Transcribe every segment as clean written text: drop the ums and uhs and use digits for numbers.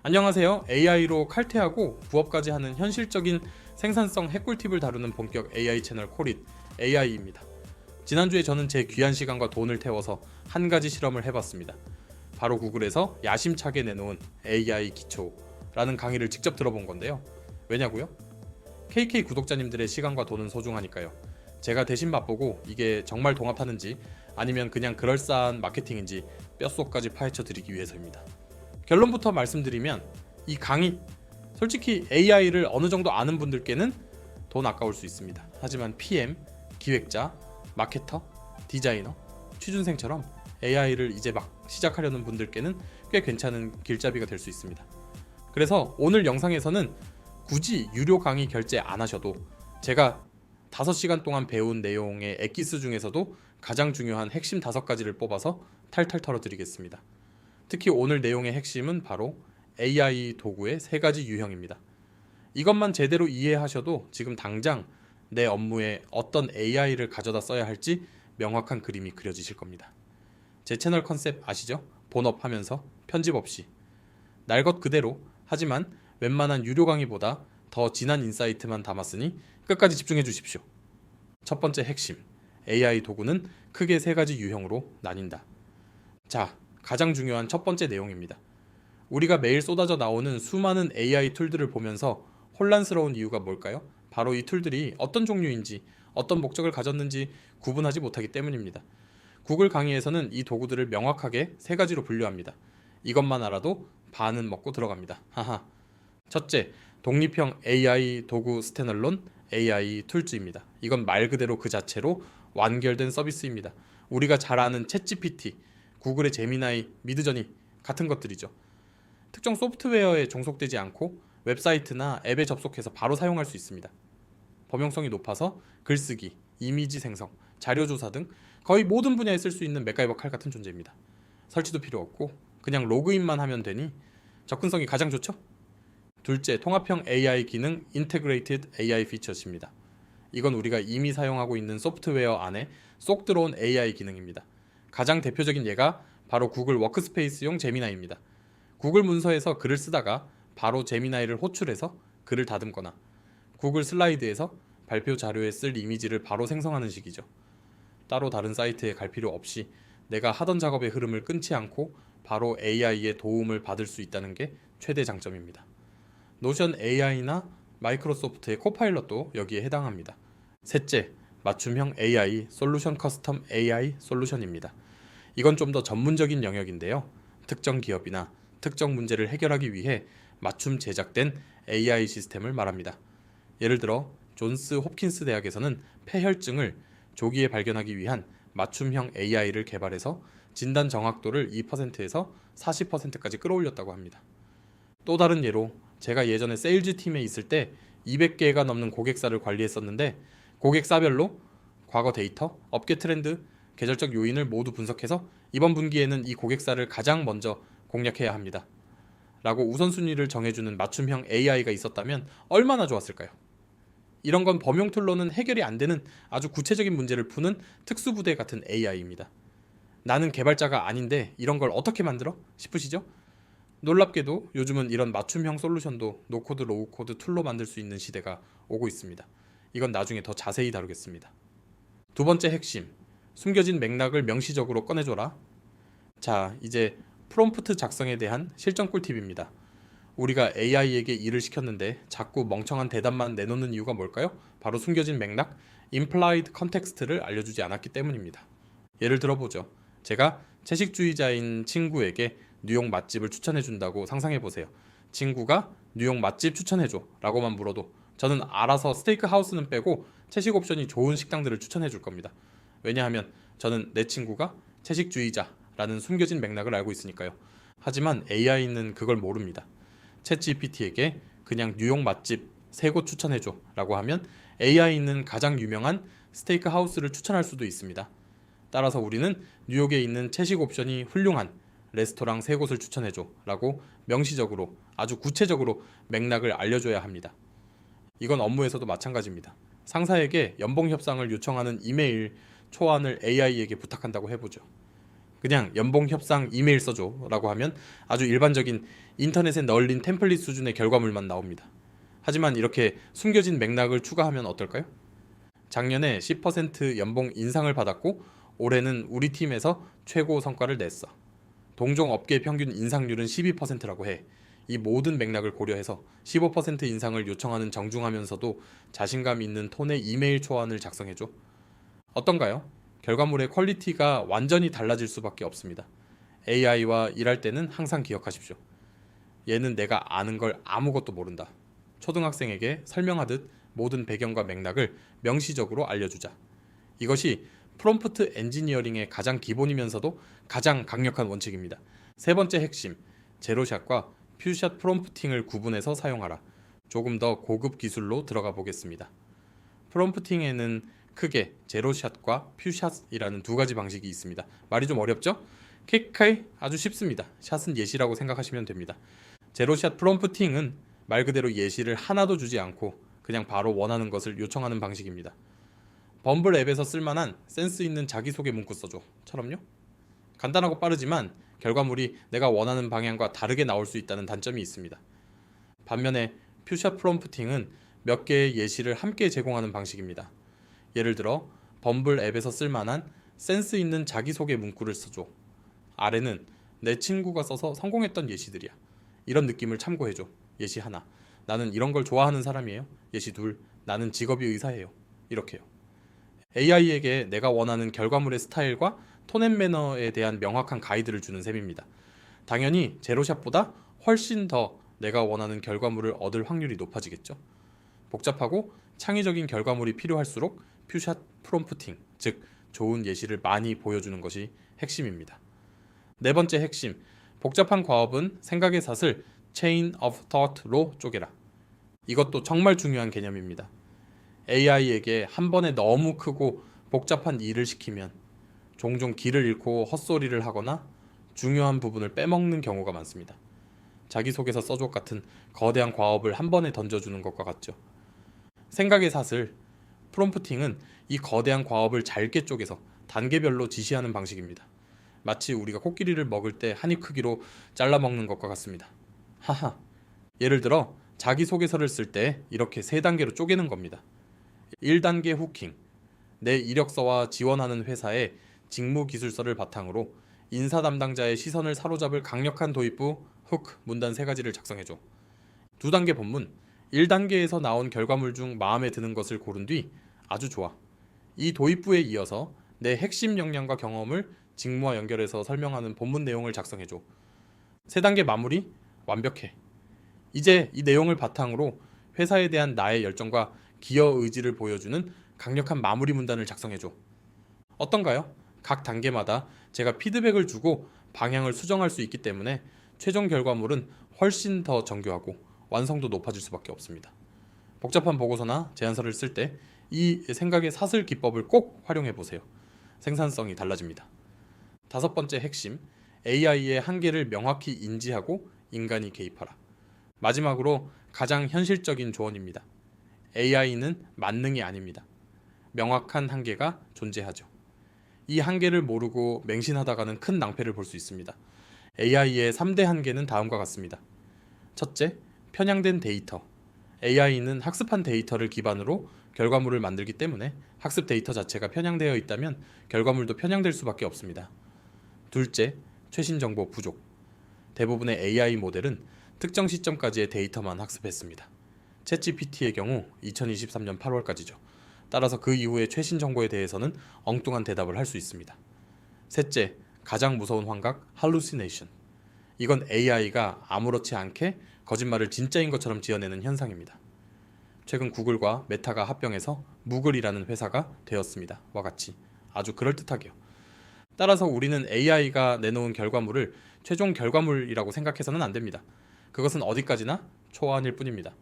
안녕하세요. AI로 칼퇴하고 부업까지 하는 현실적인 생산성 핵꿀팁을 다루는 본격 AI 채널 코릿 AI입니다. 지난주에 저는 제 귀한 시간과 돈을 태워서 한 가지 실험을 해봤습니다. 바로 구글에서 야심차게 내놓은 AI 기초라는 강의를 직접 들어본 건데요. 왜냐고요? KK 구독자님들의 시간과 돈은 소중하니까요. 제가 대신 맛보고 이게 정말 동합하는지 아니면 그냥 그럴싸한 마케팅인지 뼛속까지 파헤쳐 드리기 위해서입니다. 결론부터 말씀드리면 이 강의, 솔직히 AI를 어느 정도 아는 분들께는 돈 아까울 수 있습니다. 하지만 PM, 기획자, 마케터, 디자이너, 취준생처럼 AI를 이제 막 시작하려는 분들께는 꽤 괜찮은 길잡이가 될 수 있습니다. 그래서 오늘 영상에서는 굳이 유료 강의 결제 안 하셔도 제가 5시간 동안 배운 내용의 엑기스 중에서도 가장 중요한 핵심 5가지를 뽑아서 탈탈 털어드리겠습니다. 특히 오늘 내용의 핵심은 바로 AI 도구의 3가지 유형입니다. 이것만 제대로 이해하셔도 지금 당장 내 업무에 어떤 AI를 가져다 써야 할지 명확한 그림이 그려지실 겁니다. 제 채널 컨셉 아시죠? 본업하면서 편집 없이 날 것 그대로, 하지만 웬만한 유료 강의보다 더 진한 인사이트만 담았으니 끝까지 집중해 주십시오. 첫 번째 핵심, AI 도구는 크게 3가지 유형으로 나뉜다. 자, 가장 중요한 첫 번째 내용입니다. 우리가 매일 쏟아져 나오는 수많은 AI 툴들을 보면서 혼란스러운 이유가 뭘까요? 바로 이 툴들이 어떤 종류인지, 어떤 목적을 가졌는지 구분하지 못하기 때문입니다. 구글 강의에서는 이 도구들을 명확하게 3가지로 분류합니다. 이것만 알아도 반은 먹고 들어갑니다. 하하. 첫째, 독립형 AI 도구 스탠얼론 AI 툴즈입니다. 이건 말 그대로 그 자체로 완결된 서비스입니다. 우리가 잘 아는 챗GPT, 구글의 제미나이, 미드저니 같은 것들이죠. 특정 소프트웨어에 종속되지 않고 웹사이트나 앱에 접속해서 바로 사용할 수 있습니다. 범용성이 높아서 글쓰기, 이미지 생성, 자료 조사 등 거의 모든 분야에 쓸 수 있는 맥가이버 칼 같은 존재입니다. 설치도 필요 없고 그냥 로그인만 하면 되니 접근성이 가장 좋죠? 둘째, 통합형 AI 기능 Integrated AI Features입니다. 이건 우리가 이미 사용하고 있는 소프트웨어 안에 쏙 들어온 AI 기능입니다. 가장 대표적인 예가 바로 구글 워크스페이스용 제미나이입니다. 구글 문서에서 글을 쓰다가 바로 제미나이를 호출해서 글을 다듬거나 구글 슬라이드에서 발표 자료에 쓸 이미지를 바로 생성하는 식이죠. 따로 다른 사이트에 갈 필요 없이 내가 하던 작업의 흐름을 끊지 않고 바로 AI의 도움을 받을 수 있다는 게 최대 장점입니다. 노션 AI나 마이크로소프트의 코파일럿도 여기에 해당합니다. 셋째, 맞춤형 AI 솔루션 커스텀 AI 솔루션입니다. 이건 좀 더 전문적인 영역인데요. 특정 기업이나 특정 문제를 해결하기 위해 맞춤 제작된 AI 시스템을 말합니다. 예를 들어 존스 홉킨스 대학에서는 폐혈증을 조기에 발견하기 위한 맞춤형 AI를 개발해서 진단 정확도를 2%에서 40%까지 끌어올렸다고 합니다. 또 다른 예로 제가 예전에 세일즈 팀에 있을 때 200개가 넘는 고객사를 관리했었는데 고객사별로 과거 데이터, 업계 트렌드, 계절적 요인을 모두 분석해서 이번 분기에는 이 고객사를 가장 먼저 공략해야 합니다. 라고 우선순위를 정해주는 맞춤형 AI가 있었다면 얼마나 좋았을까요? 이런 건 범용 툴로는 해결이 안 되는 아주 구체적인 문제를 푸는 특수부대 같은 AI입니다. 나는 개발자가 아닌데 이런 걸 어떻게 만들어? 싶으시죠? 놀랍게도 요즘은 이런 맞춤형 솔루션도 노코드 로우코드 툴로 만들 수 있는 시대가 오고 있습니다. 이건 나중에 더 자세히 다루겠습니다. 두 번째 핵심, 숨겨진 맥락을 명시적으로 꺼내줘라. 자, 이제 프롬프트 작성에 대한 실전 꿀팁입니다. 우리가 AI에게 일을 시켰는데 자꾸 멍청한 대답만 내놓는 이유가 뭘까요? 바로 숨겨진 맥락, implied context를 알려주지 않았기 때문입니다. 예를 들어보죠. 제가 채식주의자인 친구에게 뉴욕 맛집을 추천해준다고 상상해보세요. 친구가 뉴욕 맛집 추천해줘 라고만 물어도 저는 알아서 스테이크 하우스는 빼고 채식 옵션이 좋은 식당들을 추천해줄 겁니다. 왜냐하면 저는 내 친구가 채식주의자라는 숨겨진 맥락을 알고 있으니까요. 하지만 AI는 그걸 모릅니다. 챗GPT에게 그냥 뉴욕 맛집 3곳 추천해줘 라고 하면 AI는 가장 유명한 스테이크 하우스를 추천할 수도 있습니다. 따라서 우리는 뉴욕에 있는 채식 옵션이 훌륭한 레스토랑 3곳을 추천해줘 라고 명시적으로 아주 구체적으로 맥락을 알려줘야 합니다. 이건 업무에서도 마찬가지입니다. 상사에게 연봉 협상을 요청하는 이메일 초안을 AI에게 부탁한다고 해보죠. 그냥 연봉 협상 이메일 써줘 라고 하면 아주 일반적인 인터넷에 널린 템플릿 수준의 결과물만 나옵니다. 하지만 이렇게 숨겨진 맥락을 추가하면 어떨까요? 작년에 10% 연봉 인상을 받았고 올해는 우리 팀에서 최고 성과를 냈어. 동종 업계 평균 인상률은 12%라고 해. 이 모든 맥락을 고려해서 15% 인상을 요청하는 정중하면서도 자신감 있는 톤의 이메일 초안을 작성해줘. 어떤가요? 결과물의 퀄리티가 완전히 달라질 수밖에 없습니다. AI와 일할 때는 항상 기억하십시오. 얘는 내가 아는 걸 아무것도 모른다. 초등학생에게 설명하듯 모든 배경과 맥락을 명시적으로 알려주자. 이것이 프롬프트 엔지니어링의 가장 기본이면서도 가장 강력한 원칙입니다. 세 번째 핵심, 제로샷과 퓨샷 프롬프팅을 구분해서 사용하라. 조금 더 고급 기술로 들어가 보겠습니다. 프롬프팅에는 크게 제로샷과 퓨샷이라는 두 가지 방식이 있습니다. 말이 좀 어렵죠? 퀵하이 아주 쉽습니다. 샷은 예시라고 생각하시면 됩니다. 제로샷 프롬프팅은 말 그대로 예시를 하나도 주지 않고 그냥 바로 원하는 것을 요청하는 방식입니다. 범블 앱에서 쓸만한 센스 있는 자기소개 문구 써줘 처럼요. 간단하고 빠르지만 결과물이 내가 원하는 방향과 다르게 나올 수 있다는 단점이 있습니다. 반면에 퓨샷 프롬프팅은 몇 개의 예시를 함께 제공하는 방식입니다. 예를 들어 범블 앱에서 쓸만한 센스 있는 자기소개 문구를 써줘. 아래는 내 친구가 써서 성공했던 예시들이야. 이런 느낌을 참고해줘. 예시 하나, 나는 이런 걸 좋아하는 사람이에요. 예시 둘, 나는 직업이 의사예요. 이렇게요. AI에게 내가 원하는 결과물의 스타일과 톤 앤 매너에 대한 명확한 가이드를 주는 셈입니다. 당연히 제로샷보다 훨씬 더 내가 원하는 결과물을 얻을 확률이 높아지겠죠. 복잡하고 창의적인 결과물이 필요할수록 퓨샷 프롬프팅, 즉 좋은 예시를 많이 보여주는 것이 핵심입니다. 네 번째 핵심, 복잡한 과업은 생각의 삿을 chain of thought로 쪼개라. 이것도 정말 중요한 개념입니다. AI에게 한 번에 너무 크고 복잡한 일을 시키면 종종 길을 잃고 헛소리를 하거나 중요한 부분을 빼먹는 경우가 많습니다. 자기소개서 써줘 같은 거대한 과업을 한 번에 던져주는 것과 같죠. 생각의 삿을 프롬프팅은 이 거대한 과업을 잘게 쪼개서 단계별로 지시하는 방식입니다. 마치 우리가 코끼리를 먹을 때 한 입 크기로 잘라 먹는 것과 같습니다. 하하. 예를 들어 자기소개서를 쓸 때 이렇게 3단계로 쪼개는 겁니다. 1단계 후킹. 내 이력서와 지원하는 회사의 직무기술서를 바탕으로 인사 담당자의 시선을 사로잡을 강력한 도입부 훅 문단 3가지를 작성해줘. 2단계 본문. 1단계에서 나온 결과물 중 마음에 드는 것을 고른 뒤 아주 좋아. 이 도입부에 이어서 내 핵심 역량과 경험을 직무와 연결해서 설명하는 본문 내용을 작성해줘. 3단계 마무리. 완벽해. 이제 이 내용을 바탕으로 회사에 대한 나의 열정과 기여 의지를 보여주는 강력한 마무리 문단을 작성해줘. 어떤가요? 각 단계마다 제가 피드백을 주고 방향을 수정할 수 있기 때문에 최종 결과물은 훨씬 더 정교하고 완성도 높아질 수밖에 없습니다. 복잡한 보고서나 제안서를 쓸 때 이 생각의 사슬 기법을 꼭 활용해 보세요. 생산성이 달라집니다. 5번째 핵심, AI의 한계를 명확히 인지하고 인간이 개입하라. 마지막으로 가장 현실적인 조언입니다. AI는 만능이 아닙니다. 명확한 한계가 존재하죠. 이 한계를 모르고 맹신하다가는 큰 낭패를 볼 수 있습니다. AI의 3대 한계는 다음과 같습니다. 첫째, 편향된 데이터. AI는 학습한 데이터를 기반으로 결과물을 만들기 때문에 학습 데이터 자체가 편향되어 있다면 결과물도 편향될 수밖에 없습니다. 둘째, 최신 정보 부족. 대부분의 AI 모델은 특정 시점까지의 데이터만 학습했습니다. 챗GPT의 경우 2023년 8월까지죠. 따라서 그 이후의 최신 정보에 대해서는 엉뚱한 대답을 할 수 있습니다. 셋째, 가장 무서운 환각, hallucination. 이건 AI가 아무렇지 않게 거짓말을 진짜인 것처럼 지어내는 현상입니다. 최근 구글과 메타가 합병해서 무글이라는 회사가 되었습니다. 와 같이 아주 그럴듯하게요. 따라서 우리는 AI가 내놓은 결과물을 최종 결과물이라고 생각해서는 안 됩니다. 그것은 어디까지나 초안일 뿐입니다.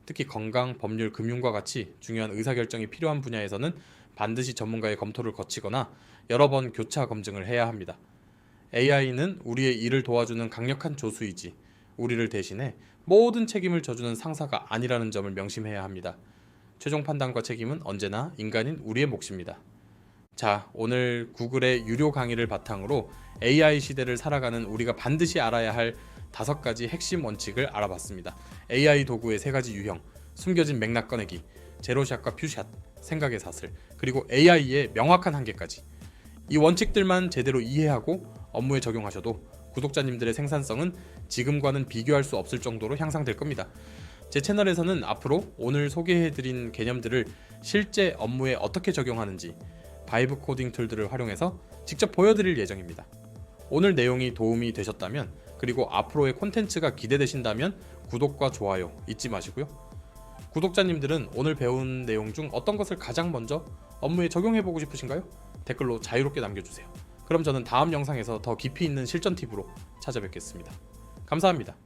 특히 건강, 법률, 금융과 같이 중요한 의사결정이 필요한 분야에서는 반드시 전문가의 검토를 거치거나 여러 번 교차 검증을 해야 합니다. AI는 우리의 일을 도와주는 강력한 조수이지 우리를 대신해 모든 책임을 져주는 상사가 아니라는 점을 명심해야 합니다. 최종 판단과 책임은 언제나 인간인 우리의 몫입니다. 자, 오늘 구글의 유료 강의를 바탕으로 AI 시대를 살아가는 우리가 반드시 알아야 할 5가지 핵심 원칙을 알아봤습니다. AI 도구의 3가지 유형, 숨겨진 맥락 꺼내기, 제로샷과 퓨샷, 생각의 사슬, 그리고 AI의 명확한 한계까지. 이 원칙들만 제대로 이해하고 업무에 적용하셔도 구독자님들의 생산성은 지금과는 비교할 수 없을 정도로 향상될 겁니다. 제 채널에서는 앞으로 오늘 소개해드린 개념들을 실제 업무에 어떻게 적용하는지 바이브 코딩 툴들을 활용해서 직접 보여드릴 예정입니다. 오늘 내용이 도움이 되셨다면, 그리고 앞으로의 콘텐츠가 기대되신다면 구독과 좋아요 잊지 마시고요. 구독자님들은 오늘 배운 내용 중 어떤 것을 가장 먼저 업무에 적용해보고 싶으신가요? 댓글로 자유롭게 남겨주세요. 그럼 저는 다음 영상에서 더 깊이 있는 실전 팁으로 찾아뵙겠습니다. 감사합니다.